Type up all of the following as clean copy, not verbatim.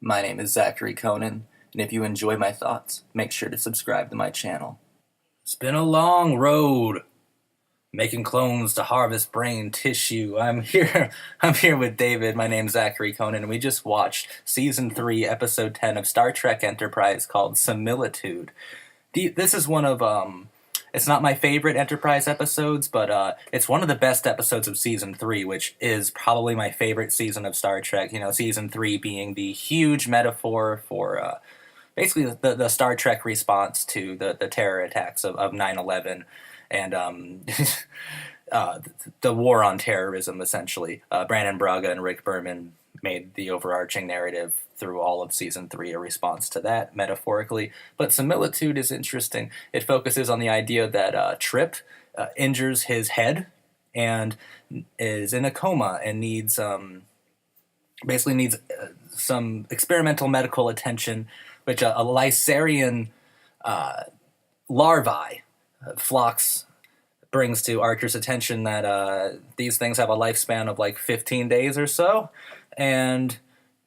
My name is Zachary Conan, and if you enjoy my thoughts, make sure to subscribe to my channel. It's been a long road making clones to harvest brain tissue. I'm here with David. My name's Zachary Conan, and we just watched Season 3, Episode 10 of Star Trek Enterprise called Similitude. This is one of, it's not my favorite Enterprise episodes, but it's one of the best episodes of Season 3, which is probably my favorite season of Star Trek. You know, Season 3 being the huge metaphor for basically the Star Trek response to the terror attacks of 9/11 and the war on terrorism, essentially. Brandon Braga and Rick Berman made the overarching narrative through all of Season 3 a response to that, metaphorically. But Similitude is interesting. It focuses on the idea that Trip injures his head and is in a coma and needs some experimental medical attention, which a Lysarian larvae, Phlox, brings to Archer's attention that these things have a lifespan of like 15 days or so, and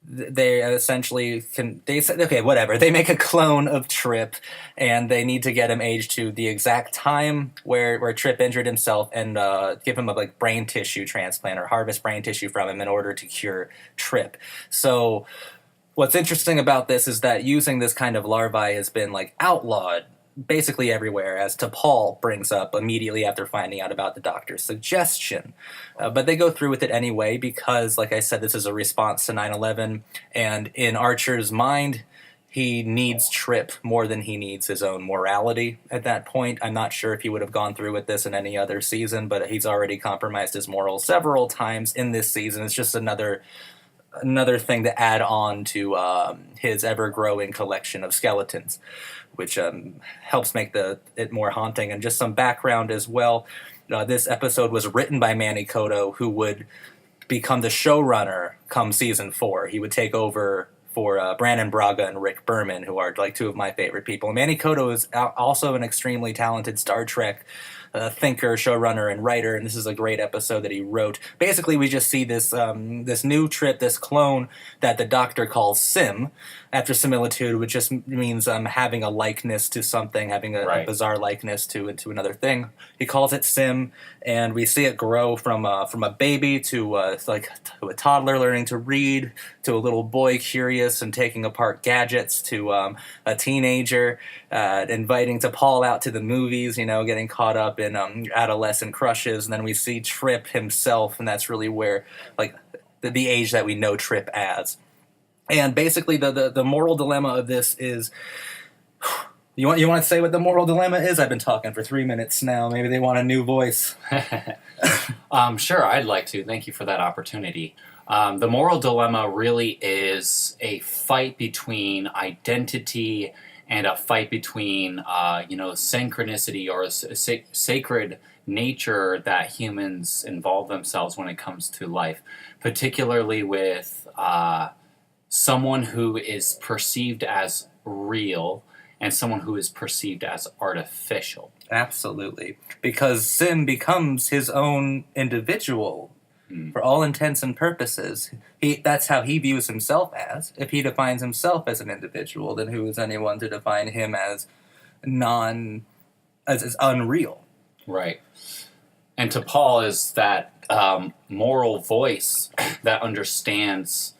they essentially they say, okay, whatever, they make a clone of Trip, and they need to get him aged to the exact time where Trip injured himself, and give him a like brain tissue transplant or harvest brain tissue from him in order to cure Trip. So what's interesting about this is that using this kind of larvae has been like outlawed basically everywhere, as T'Pol brings up immediately after finding out about the doctor's suggestion. But they go through with it anyway because, like I said, this is a response to 9/11, and in Archer's mind, he needs Trip more than he needs his own morality at that point. I'm not sure if he would have gone through with this in any other season, but he's already compromised his morals several times in this season. It's just another thing to add on to his ever-growing collection of skeletons, which helps make it more haunting. And just some background as well. This episode was written by Manny Coto, who would become the showrunner come Season 4. He would take over for Brandon Braga and Rick Berman, who are like two of my favorite people. Manny Coto is also an extremely talented Star Trek thinker, showrunner, and writer, and this is a great episode that he wrote. Basically, we just see this new Trip, this clone that the Doctor calls Sim, after Similitude, which just means having a likeness to something, having a bizarre likeness to another thing. He calls it Sim, and we see it grow from a baby to a toddler learning to read, to a little boy curious and taking apart gadgets, to a teenager inviting T'Pol out to the movies, getting caught up in adolescent crushes. And then we see Trip himself, and that's really where the age that we know Trip as. And basically, the moral dilemma of this is, you want to say what the moral dilemma is? I've been talking for 3 minutes now. Maybe they want a new voice. Sure, I'd like to. Thank you for that opportunity. The moral dilemma really is a fight between identity and a fight between, synchronicity or sacred nature that humans involve themselves when it comes to life, particularly with someone who is perceived as real and someone who is perceived as artificial. Absolutely. Because Sim becomes his own individual for all intents and purposes. That's how he views himself as. If he defines himself as an individual, then who is anyone to define him as as unreal? Right. And T'Pol is that moral voice that understands.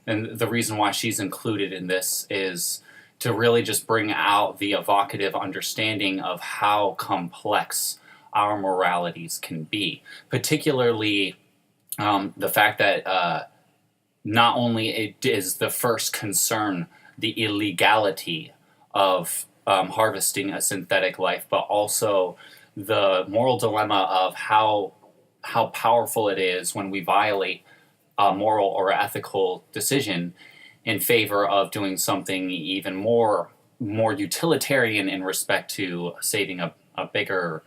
And the reason why she's included in this is to really just bring out the evocative understanding of how complex our moralities can be. Particularly the fact that not only it is the first concern the illegality of harvesting a synthetic life, but also the moral dilemma of how powerful it is when we violate a moral or ethical decision in favor of doing something even more utilitarian in respect to saving a bigger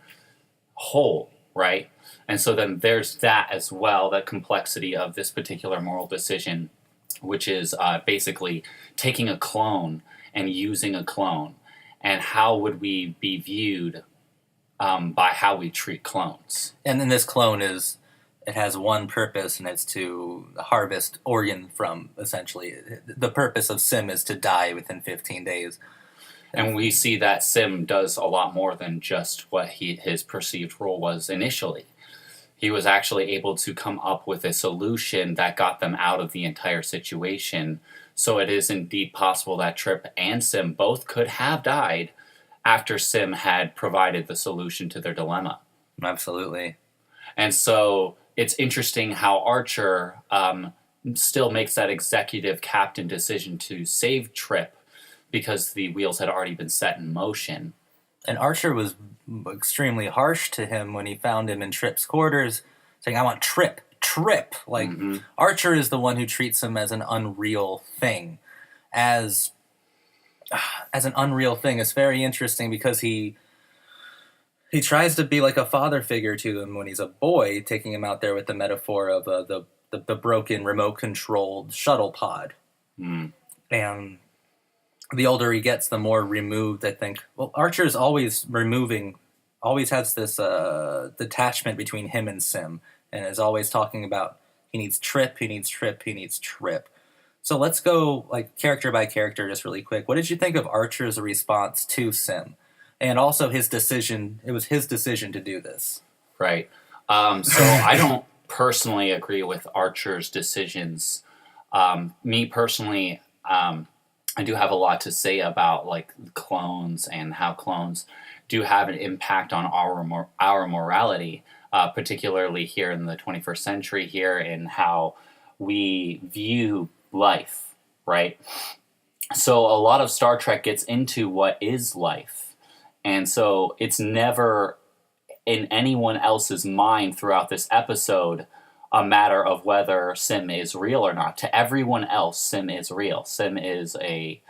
whole, right? And so then there's that as well, the complexity of this particular moral decision, which is basically taking a clone and using a clone, and how would we be viewed by how we treat clones. And then this clone is It has one purpose, and it's to harvest organ from, essentially. The purpose of Sim is to die within 15 days. And we see that Sim does a lot more than just what his perceived role was initially. He was actually able to come up with a solution that got them out of the entire situation. So it is indeed possible that Trip and Sim both could have died after Sim had provided the solution to their dilemma. Absolutely. And so it's interesting how Archer still makes that executive captain decision to save Trip because the wheels had already been set in motion. And Archer was extremely harsh to him when he found him in Trip's quarters, saying, "I want Trip, Trip." Like, Archer is the one who treats him as an unreal thing. As an unreal thing. It's very interesting because he tries to be like a father figure to him when he's a boy, taking him out there with the metaphor of the broken remote-controlled shuttle pod. And the older he gets, the more removed, I think. Well, Archer's always has this detachment between him and Sim, and is always talking about he needs Trip, he needs Trip, he needs Trip. So let's go like character by character just really quick. What did you think of Archer's response to Sim? And also his decision, it was his decision to do this. Right. So I don't personally agree with Archer's decisions. Me personally, I do have a lot to say about like clones and how clones do have an impact on our morality, particularly here in the 21st century here in how we view life, right? So a lot of Star Trek gets into what is life. And so it's never in anyone else's mind throughout this episode a matter of whether Sim is real or not. To everyone else, Sim is real. Sim is a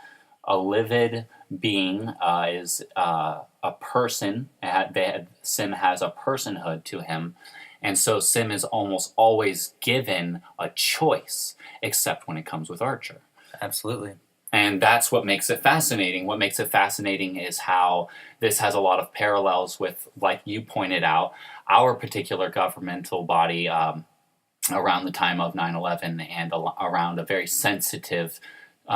livid being, is a person. Sim has a personhood to him. And so Sim is almost always given a choice, except when it comes with Archer. Absolutely. And that's what makes it fascinating. What makes it fascinating is how this has a lot of parallels with, like you pointed out, our particular governmental body around the time of 9/11 and around a very sensitive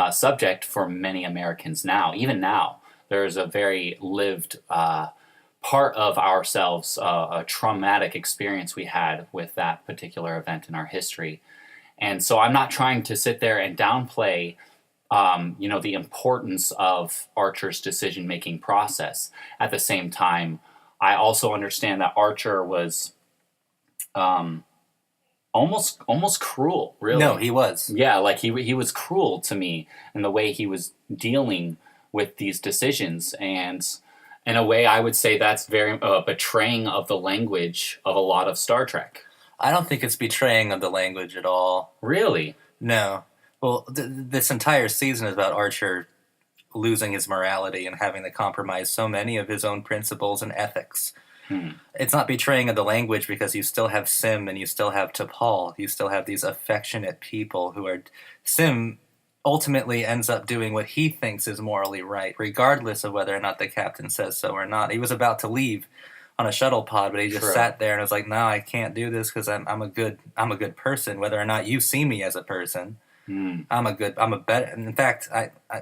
subject for many Americans now. Even now, there's a very lived part of ourselves, a traumatic experience we had with that particular event in our history. And so I'm not trying to sit there and downplay the importance of Archer's decision-making process. At the same time, I also understand that Archer was almost cruel, really. No, he was. Yeah, like he was cruel to me in the way he was dealing with these decisions. And in a way, I would say that's very betraying of the language of a lot of Star Trek. I don't think it's betraying of the language at all. Really? No. Well, this entire season is about Archer losing his morality and having to compromise so many of his own principles and ethics. It's not betraying of the language because you still have Sim and you still have T'Pol. You still have these affectionate people who are... Sim ultimately ends up doing what he thinks is morally right, regardless of whether or not the captain says so or not. He was about to leave on a shuttle pod, but he just sat there and was like, "No, I can't do this because I'm a good person, whether or not you see me as a person. I'm a better." In fact,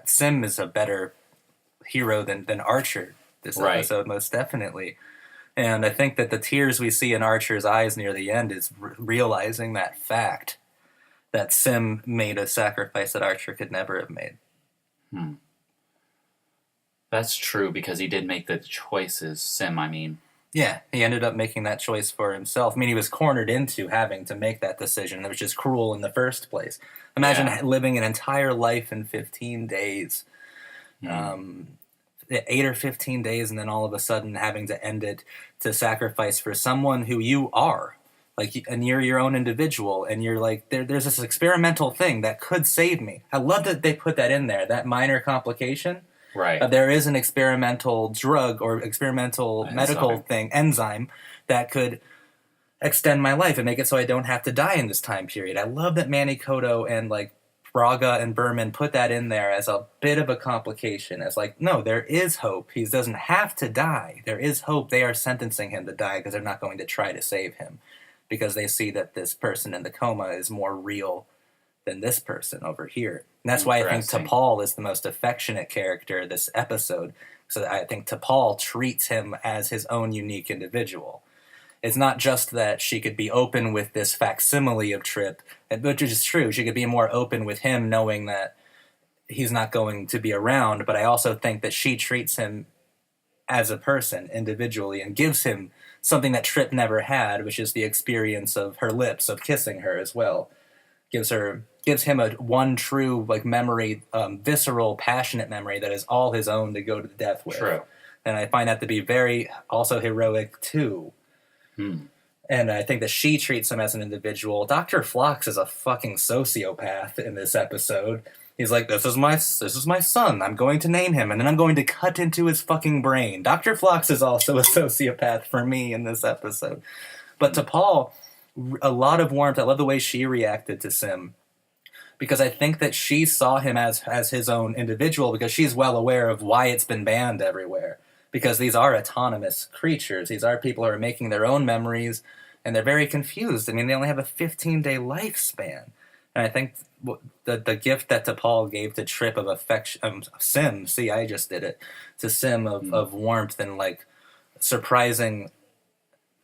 Sim is a better hero than Archer this episode, most definitely. And I think that the tears we see in Archer's eyes near the end is realizing that fact, that Sim made a sacrifice that Archer could never have made. That's true, because he did make the choices, Sim, I mean. Yeah, he ended up making that choice for himself. I mean, he was cornered into having to make that decision. It was just cruel in the first place. Imagine living an entire life in 15 days. 8 or 15 days, and then all of a sudden having to end it to sacrifice for someone who you are. Like, and you're your own individual, and you're like, there's this experimental thing that could save me. I love that they put that in there, that minor complication. Right. There is an experimental drug or experimental medical thing, enzyme, that could extend my life and make it so I don't have to die in this time period. I love that Manny Koto and like Braga and Berman put that in there as a bit of a complication. As like, no, there is hope. He doesn't have to die. There is hope. They are sentencing him to die because they're not going to try to save him. because they see that this person in the coma is more real than this person over here. And that's why I think Interesting. T'Pol is the most affectionate character this episode. So I think T'Pol treats him as his own unique individual. It's not just that she could be open with this facsimile of Trip, which is true. She could be more open with him knowing that he's not going to be around, but I also think that she treats him as a person individually and gives him something that Trip never had, which is the experience of her lips, of kissing her as well. Gives him a one true like memory, visceral, passionate memory that is all his own to go to death with. True. And I find that to be very also heroic too. And I think that she treats him as an individual. Dr. Phlox is a fucking sociopath in this episode. He's like, this is my son. I'm going to name him, and then I'm going to cut into his fucking brain. Dr. Phlox is also a sociopath for me in this episode. But to Paul, a lot of warmth. I love the way she reacted to Sim, because I think that she saw him as his own individual, because she's well aware of why it's been banned everywhere. Because these are autonomous creatures. These are people who are making their own memories, and they're very confused. I mean, they only have a 15-day lifespan. And I think the gift that T'Pol gave to Trip of affection, Sim, see, I just did it, to Sim of warmth and, like, surprising,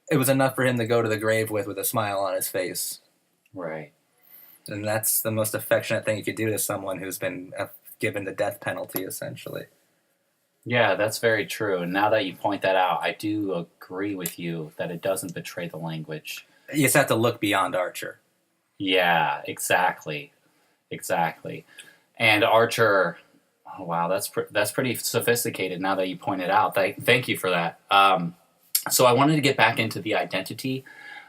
it was enough for him to go to the grave with a smile on his face. Right. And that's the most affectionate thing you could do to someone who's been given the death penalty, essentially. Yeah, that's very true. And now that you point that out, I do agree with you that it doesn't betray the language. You just have to look beyond Archer. Yeah, exactly. Exactly. And Archer, oh, wow, that's pretty sophisticated now that you point it out. Thank you for that. So I wanted to get back into the identity,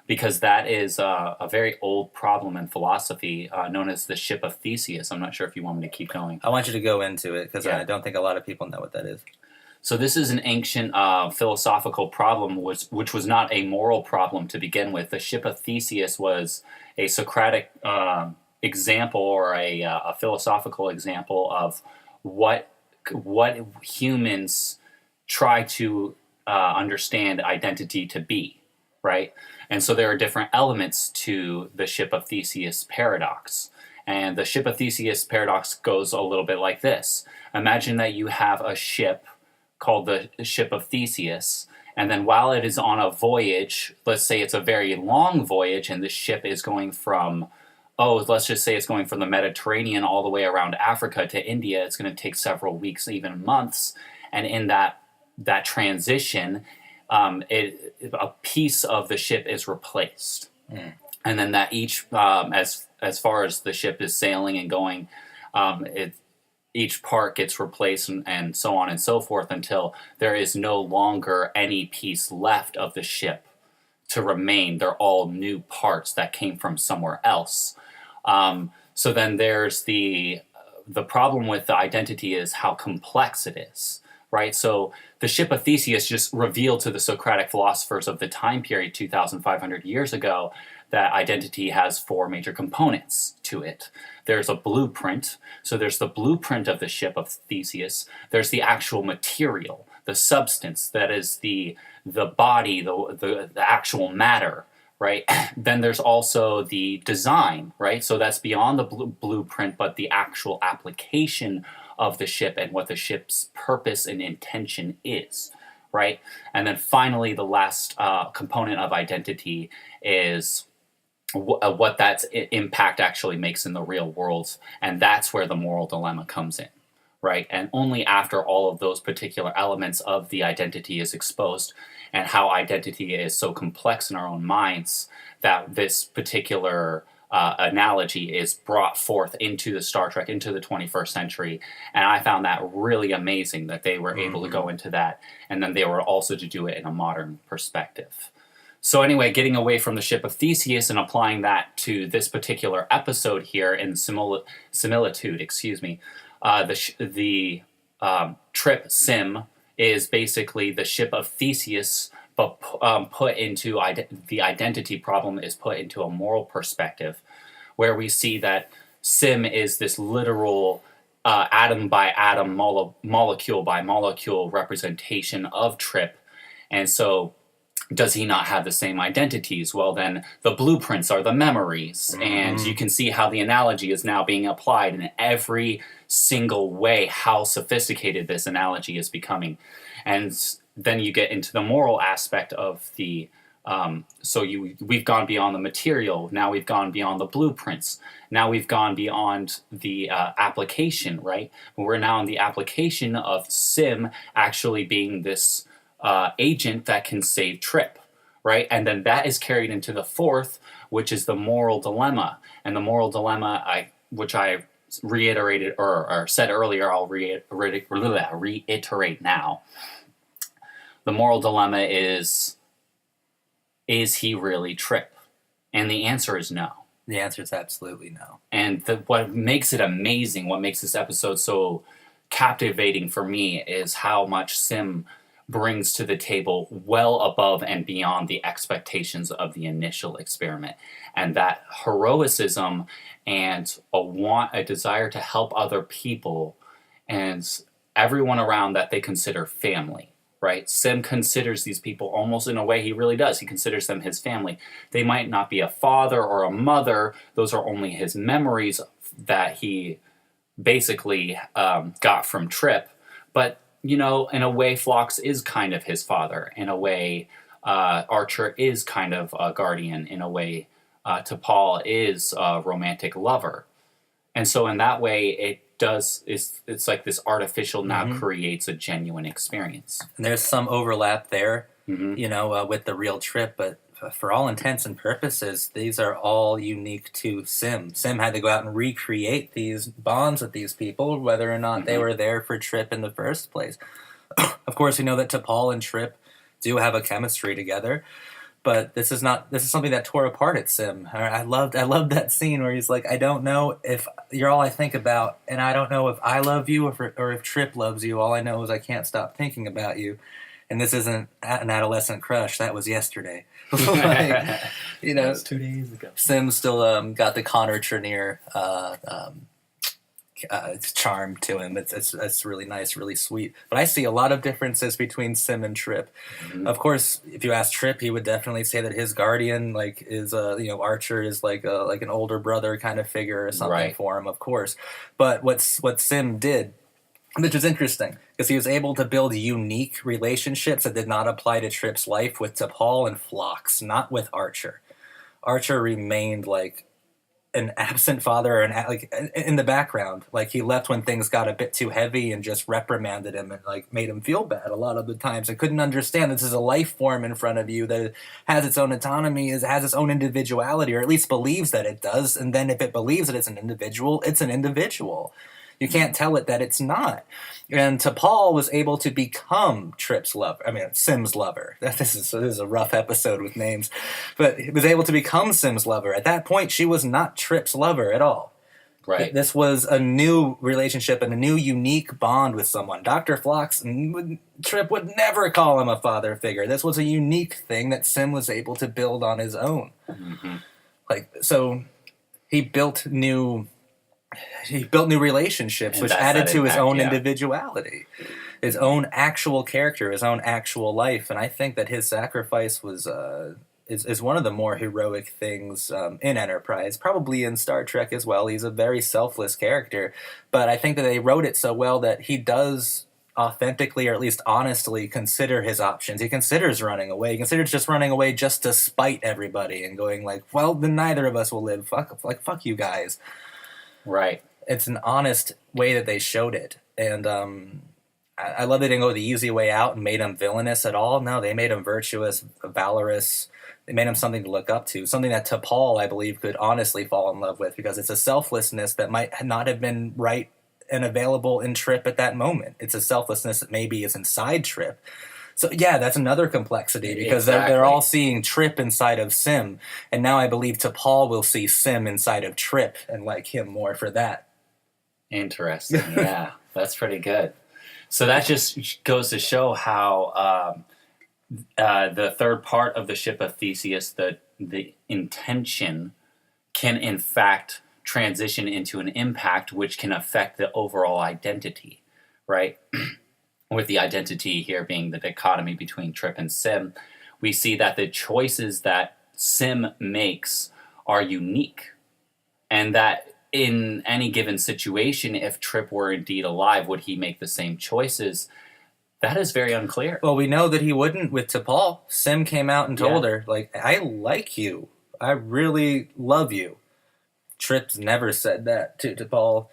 because that is a very old problem in philosophy known as the ship of Theseus. I'm not sure if you want me to keep going. I want you to go into it, because Yeah. I don't think a lot of people know what that is. So this is an ancient philosophical problem, which was not a moral problem to begin with. The ship of Theseus was a Socratic example, or a philosophical example of what humans try to understand identity to be, right? And so there are different elements to the ship of Theseus paradox. And the ship of Theseus paradox goes a little bit like this. Imagine that you have a ship called the ship of Theseus, and then while it is on a voyage, let's say it's a very long voyage, and the ship is going from, let's just say it's going from the Mediterranean all the way around Africa to India. It's going to take several weeks, even months. And in that transition, a piece of the ship is replaced. And then that each, as far as the ship is sailing and going, each part gets replaced, and so on and so forth, until there is no longer any piece left of the ship to remain. They're all new parts that came from somewhere else. So then there's the problem with the identity is how complex it is, right? So the ship of Theseus just revealed to the Socratic philosophers of the time period 2,500 years ago that identity has four major components to it. There's a blueprint. So there's the blueprint of the ship of Theseus. There's the actual material, the substance, that is the body, the actual matter, right? Then there's also the design, right? So that's beyond the blueprint, but the actual application of the ship and what the ship's purpose and intention is, right? And then finally, the last component of identity is what that impact actually makes in the real world, and that's where the moral dilemma comes in, right? And only after all of those particular elements of the identity is exposed, and how identity is so complex in our own minds, that this particular analogy is brought forth into the Star Trek, into the 21st century. And I found that really amazing that they were able to go into that, and then they were also to do it in a modern perspective. So anyway, getting away from the ship of Theseus and applying that to this particular episode here in Similitude, the Trip Sim is basically the ship of Theseus, but put into the identity problem is put into a moral perspective, where we see that Sim is this literal atom by atom, molecule by molecule representation of Trip, and so does he not have the same identities? Well, then the blueprints are the memories. Mm-hmm. And you can see how the analogy is now being applied in every single way, how sophisticated this analogy is becoming. And then you get into the moral aspect of the we've gone beyond the material. Now we've gone beyond the blueprints. Now we've gone beyond the application, right? We're now in the application of Sim actually being this agent that can save Trip, right? And then that is carried into the fourth, which is the moral dilemma. And the moral dilemma, which I reiterated or said earlier, I'll reiterate now. The moral dilemma is he really Trip? And the answer is no. The answer is absolutely no. And what makes it amazing, what makes this episode so captivating for me, is how much Sim brings to the table well above and beyond the expectations of the initial experiment. And that heroicism and a desire to help other people and everyone around that they consider family. Right? Sim considers these people almost in a way he really does. He considers them his family. They might not be a father or a mother. Those are only his memories that he basically got from Trip. But, in a way, Phlox is kind of his father. In a way, Archer is kind of a guardian. In a way, T'Pol is a romantic lover. And so in that way, it's like this artificial now creates a genuine experience. And there's some overlap there, Mm-hmm. with the real Trip, but for all intents and purposes, these are all unique to Sim. Sim had to go out and recreate these bonds with these people, whether or not they were there for Trip in the first place. Of course, we know that T'Pol and Trip do have a chemistry together. But this is something that tore apart at Sim. I loved that scene where he's like, I don't know if you're all I think about, and I don't know if I love you or if Trip loves you. All I know is I can't stop thinking about you. And this isn't an adolescent crush. That was yesterday. That's 2 days ago. Sim still got the Connor Trenier charm to him. It's really nice, really sweet. But I see a lot of differences between Sim and Trip. Mm-hmm. Of course, if you ask Trip, he would definitely say that his guardian, is Archer is like an older brother kind of figure or something for him. Of course, but what Sim did, which is interesting, because he was able to build unique relationships that did not apply to Trip's life with T'Pol and Phlox, not with Archer. Archer remained like an absent father and in the background. Like he left when things got a bit too heavy and just reprimanded him and made him feel bad a lot of the times. I couldn't understand this is a life form in front of you that has its own autonomy, has its own individuality, or at least believes that it does. And then if it believes that it's an individual, it's an individual. You can't tell it that it's not. And T'Pol was able to become Sim's lover. This is a rough episode with names. But he was able to become Sim's lover. At that point, she was not Trip's lover at all. Right. This was a new relationship and a new unique bond with someone. Dr. Phlox, Trip would never call him a father figure. This was a unique thing that Sim was able to build on his own. Mm-hmm. So he built new relationships, which added to his own individuality, his own actual character, his own actual life. And I think that his sacrifice is one of the more heroic things in Enterprise, probably in Star Trek as well. He's a very selfless character, but I think that they wrote it so well that he does authentically, or at least honestly, consider his options. He considers running away. He considers just running away just to spite everybody and going like, well, then neither of us will live. Fuck you guys. Right. It's an honest way that they showed it. And I love they didn't go the easy way out and made him villainous at all. No, they made him virtuous, valorous. They made him something to look up to, something that T'Pol, I believe, could honestly fall in love with, because it's a selflessness that might not have been right and available in Trip at that moment. It's a selflessness that maybe is inside Trip. So yeah, that's another complexity, because they're all seeing Trip inside of Sim, and now I believe T'Pol will see Sim inside of Trip and like him more for that. Interesting. Yeah, that's pretty good. So that just goes to show how the third part of the ship of Theseus, the intention, can in fact transition into an impact which can affect the overall identity, right? With the identity here being the dichotomy between Trip and Sim, we see that the choices that Sim makes are unique, and that in any given situation, if Trip were indeed alive, would he make the same choices? That is very unclear. Well, we know that he wouldn't with T'Pol. Sim came out and told Yeah. her, like, I like you. I really love you. Trip's never said that to T'Pol.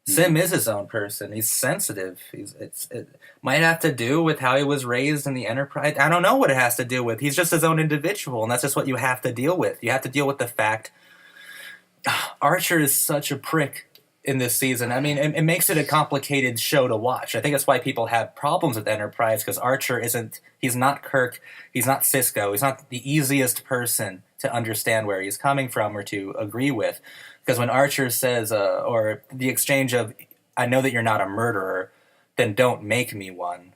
Sim is his own person. He's sensitive. It might have to do with how he was raised in the Enterprise. I don't know what it has to do with. He's just his own individual, and that's just what you have to deal with. You have to deal with the fact Archer is such a prick in this season. I mean, it makes it a complicated show to watch. I think that's why people have problems with Enterprise, because Archer he's not Kirk, he's not Cisco, he's not the easiest person to understand where he's coming from or to agree with. Because when Archer says, or the exchange of, I know that you're not a murderer, then don't make me one.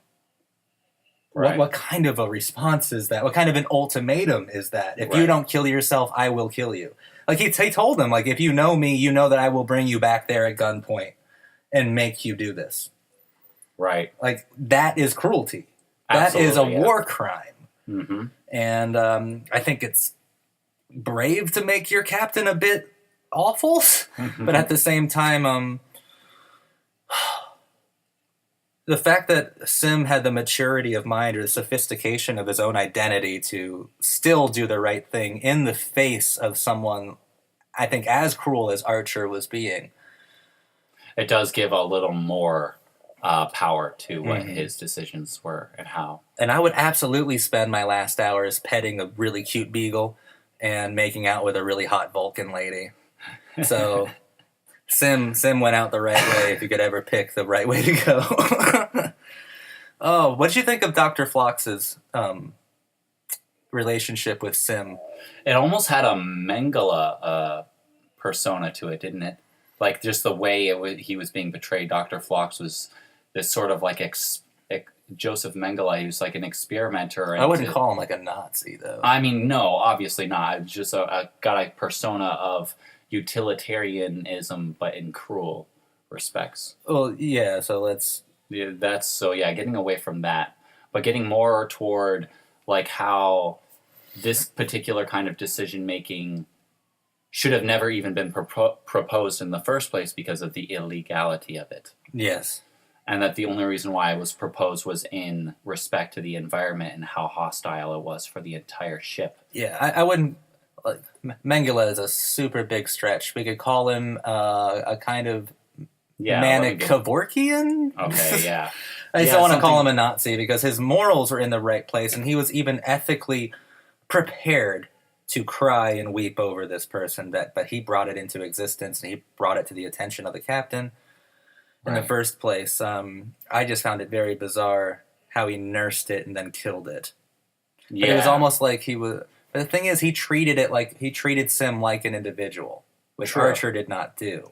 Right. What kind of a response is that? What kind of an ultimatum is that? If you Right. don't kill yourself, I will kill you. Like, he told him, like, if you know me, you know that I will bring you back there at gunpoint and make you do this. Right. Like, that is cruelty. That is a Absolutely, yeah. war crime. Mm-hmm. And I think it's brave to make your captain a bit awful, but at the same time, the fact that Sim had the maturity of mind or the sophistication of his own identity to still do the right thing in the face of someone, I think, as cruel as Archer was being. It does give a little more power to what his decisions were and how. And I would absolutely spend my last hours petting a really cute beagle and making out with a really hot Vulcan lady. So Sim went out the right way if you could ever pick the right way to go. Oh, what did you think of Dr. Phlox's relationship with Sim? It almost had a Mengele persona to it, didn't it? Like, just the way he was being portrayed. Dr. Phlox was this sort of like Joseph Mengele, he was like an experimenter. I wouldn't call him like a Nazi, though. I mean, no, obviously not. It's just got a persona of utilitarianism, but in cruel respects. Well, yeah, so let's... Yeah, getting away from that, but getting more toward like how this particular kind of decision making should have never even been proposed in the first place because of the illegality of it. Yes. And that the only reason why it was proposed was in respect to the environment and how hostile it was for the entire ship. Yeah, I wouldn't... Like, Mengele is a super big stretch. We could call him a kind of manic Kevorkian? Okay, yeah. I just don't want to call him a Nazi because his morals were in the right place, and he was even ethically prepared to cry and weep over this person, but he brought it into existence, and he brought it to the attention of the captain in the first place. I just found it very bizarre how he nursed it and then killed it. Yeah. But it was almost like he was... But the thing is, he treated Sim like an individual, which Archer did not do.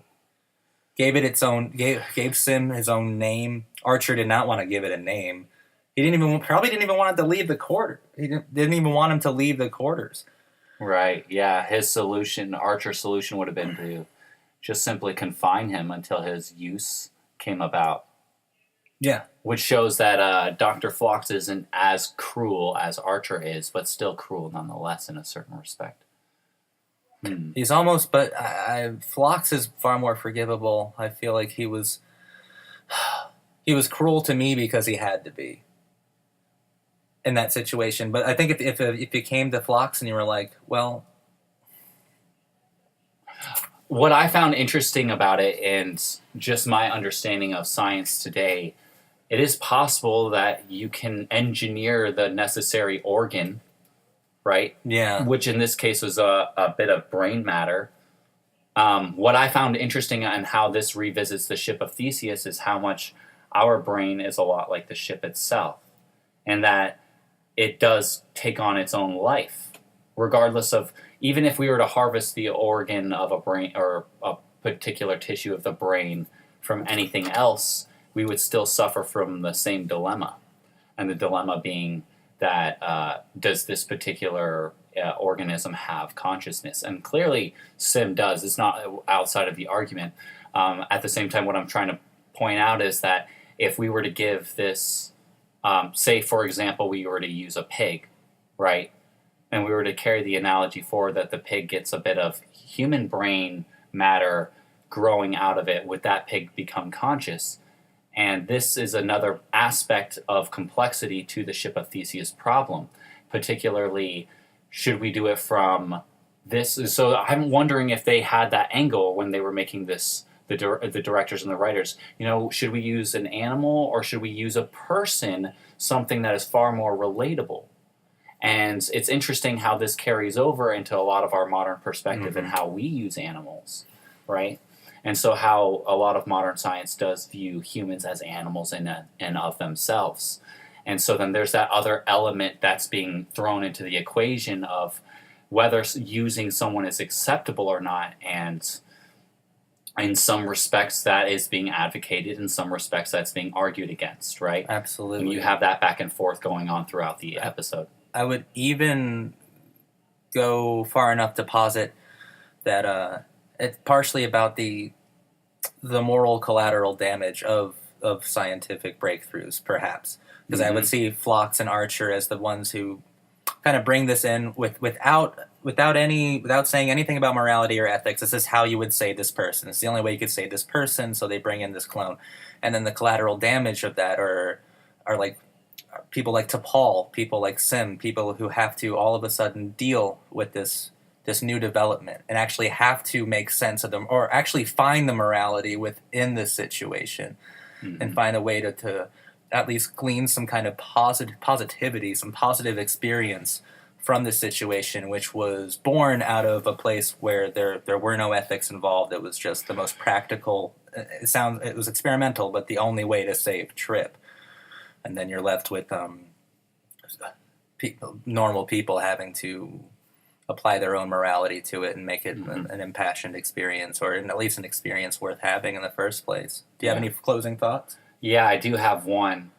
Gave Sim his own name. Archer did not want to give it a name. He probably didn't even want it to leave the quarter. He didn't even want him to leave the quarters. Right. Yeah. Archer's solution would have been to just simply confine him until his use came about. Yeah. Which shows that Dr. Phlox isn't as cruel as Archer is, but still cruel nonetheless in a certain respect. He's almost, but Phlox is far more forgivable. I feel like he was cruel to me because he had to be in that situation. But I think if you came to Phlox and you were like, well... What I found interesting about it, and just my understanding of science today, it is possible that you can engineer the necessary organ, right? Yeah. Which in this case was a bit of brain matter. What I found interesting and how this revisits the ship of Theseus is how much our brain is a lot like the ship itself. And that it does take on its own life, regardless of, even if we were to harvest the organ of a brain or a particular tissue of the brain from anything else, we would still suffer from the same dilemma. And the dilemma being that does this particular organism have consciousness? And clearly Sim does. It's not outside of the argument. At the same time, what I'm trying to point out is that if we were to give this, say, for example, we were to use a pig right? And we were to carry the analogy forward that the pig gets a bit of human brain matter growing out of it, would that pig become conscious? And this is another aspect of complexity to the Ship of Theseus problem. Particularly, should we do it from this? So I'm wondering if they had that angle when they were making this, the directors and the writers. Should we use an animal or should we use a person, something that is far more relatable? And it's interesting how this carries over into a lot of our modern perspective and how we use animals, right? And so how a lot of modern science does view humans as animals in and of themselves. And so then there's that other element that's being thrown into the equation of whether using someone is acceptable or not. And in some respects that is being advocated, in some respects that's being argued against, right? Absolutely. And you have that back and forth going on throughout the episode. I would even go far enough to posit that it's partially about the moral collateral damage of scientific breakthroughs, perhaps. Because I would see Phlox and Archer as the ones who kind of bring this in without saying anything about morality or ethics. This is how you would save this person. It's the only way you could save this person, so they bring in this clone. And then the collateral damage of that are like people like T'Pol, people like Sim, people who have to all of a sudden deal with this new development and actually have to make sense of them, or actually find the morality within this situation and find a way to at least glean some kind of positivity, some positive experience from this situation, which was born out of a place where there were no ethics involved. It was just the most practical. It was experimental, but the only way to save Trip. And then you're left with normal people having to apply their own morality to it and make it an impassioned experience, or at least an experience worth having in the first place. Do you have any closing thoughts? Yeah, I do have one.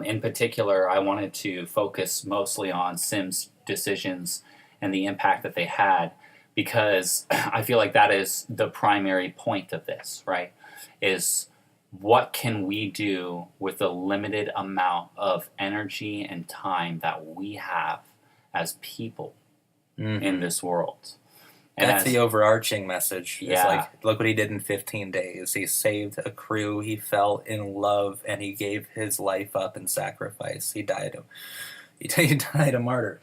In particular, I wanted to focus mostly on Sim's decisions and the impact that they had, because I feel like that is the primary point of this, right? Is what can we do with the limited amount of energy and time that we have as people in this world? And that's the overarching message. Yeah. It's like, look what he did in 15 days. He saved a crew, he fell in love, and he gave his life up in sacrifice. He died a martyr.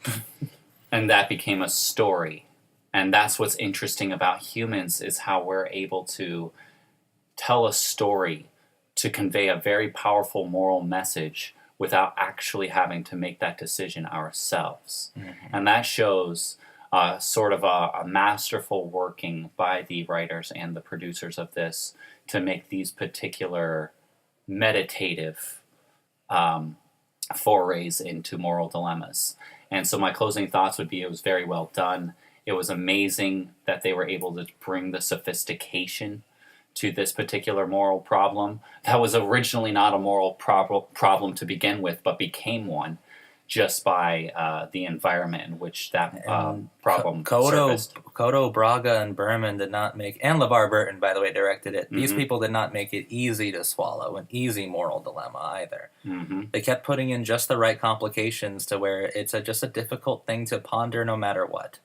And that became a story. And that's what's interesting about humans, is how we're able to tell a story to convey a very powerful moral message without actually having to make that decision ourselves. And that shows sort of a masterful working by the writers and the producers of this to make these particular meditative forays into moral dilemmas. And so my closing thoughts would be, it was very well done. It was amazing that they were able to bring the sophistication to this particular moral problem that was originally not a moral problem to begin with, but became one just by the environment in which that problem surfaced. Kodo, Braga, and Berman did not make, and LeVar Burton, by the way, directed it. These people did not make it easy to swallow, an easy moral dilemma either. They kept putting in just the right complications to where it's just a difficult thing to ponder no matter what.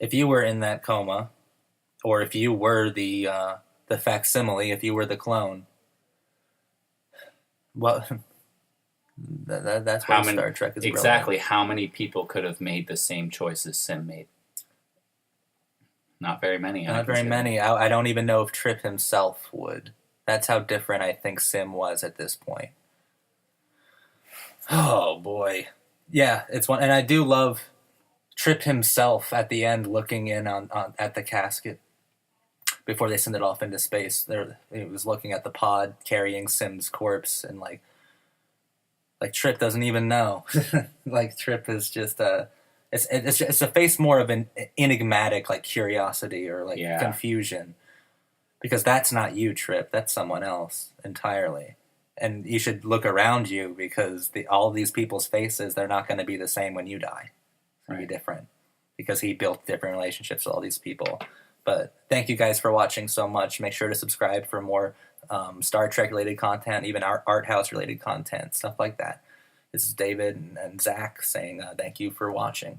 If you were in that coma, or if you were the facsimile, if you were the clone, well, that's why Star Trek is exactly brilliant. How many people could have made the same choices Sim made? Not very many. Not very many. I don't even know if Trip himself would. That's how different I think Sim was at this point. Oh boy, yeah, it's one, and I do love Trip himself at the end, looking in on at the casket before they send it off into space. He was looking at the pod carrying Sim's corpse, and like Trip doesn't even know. Like Trip is just it's a face more of an enigmatic, like, curiosity or like confusion, because that's not you, Trip. That's someone else entirely. And you should look around you, because all these people's faces, they're not going to be the same when you die. It's going to be different, because he built different relationships with all these people. But thank you guys for watching so much. Make sure to subscribe for more Star Trek related content, even art house related content, stuff like that. This is David and Zach saying thank you for watching.